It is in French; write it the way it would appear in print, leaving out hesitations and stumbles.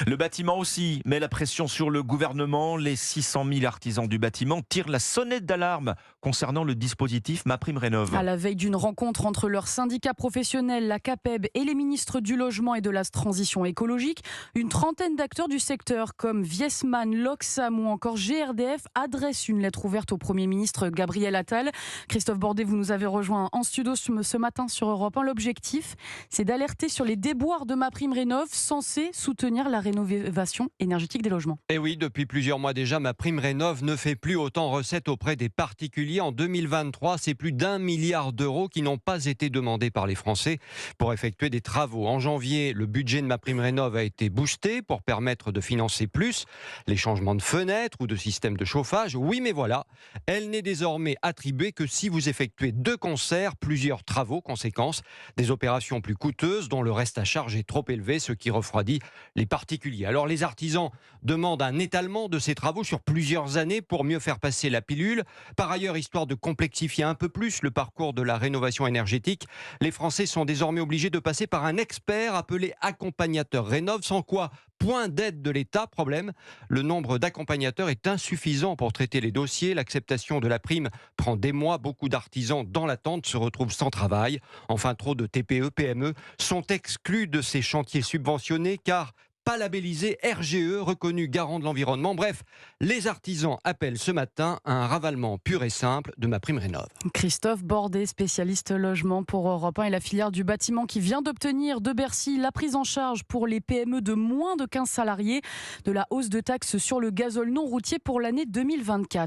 Le bâtiment aussi met la pression sur le gouvernement. Les 600 000 artisans du bâtiment tirent la sonnette d'alarme concernant le dispositif MaPrimeRénov'. À la veille d'une rencontre entre leurs syndicats professionnels, la CAPEB et les ministres du Logement et de la Transition écologique, une trentaine d'acteurs du secteur comme Viessmann, l'Oxam ou encore GRDF adressent une lettre ouverte au Premier ministre Gabriel Attal. Christophe Bordet, vous nous avez rejoint en studio ce matin sur Europe 1. L'objectif, c'est d'alerter sur les déboires de MaPrimeRénov' censés soutenir la rénovation énergétique des logements. Et oui, depuis plusieurs mois déjà, MaPrimeRénov' ne fait plus autant recette auprès des particuliers. En 2023, c'est plus d'1 milliard d'euros qui n'ont pas été demandés par les Français pour effectuer des travaux. En janvier, le budget de MaPrimeRénov' a été boosté pour permettre de financer plus les changements de fenêtres ou de systèmes de chauffage. Oui, mais voilà, elle n'est désormais attribuée que si vous effectuez de concert plusieurs travaux. Conséquence, des opérations plus coûteuses dont le reste à charge est trop élevé, ce qui refroidit les particuliers. Alors les artisans demandent un étalement de ces travaux sur plusieurs années pour mieux faire passer la pilule. Par ailleurs, histoire de complexifier un peu plus le parcours de la rénovation énergétique, les Français sont désormais obligés de passer par un expert appelé accompagnateur Rénov', sans quoi point d'aide de l'État. Problème, le nombre d'accompagnateurs est insuffisant pour traiter les dossiers. L'acceptation de la prime prend des mois. Beaucoup d'artisans dans l'attente se retrouvent sans travail. Enfin, trop de TPE, PME sont exclus de ces chantiers subventionnés car pas labellisé RGE, reconnu garant de l'environnement. Bref, les artisans appellent ce matin à un ravalement pur et simple de MaPrimeRénov'. Christophe Bordet, spécialiste logement pour Europe 1 et la filière du bâtiment qui vient d'obtenir de Bercy la prise en charge pour les PME de moins de 15 salariés de la hausse de taxes sur le gazole non routier pour l'année 2024.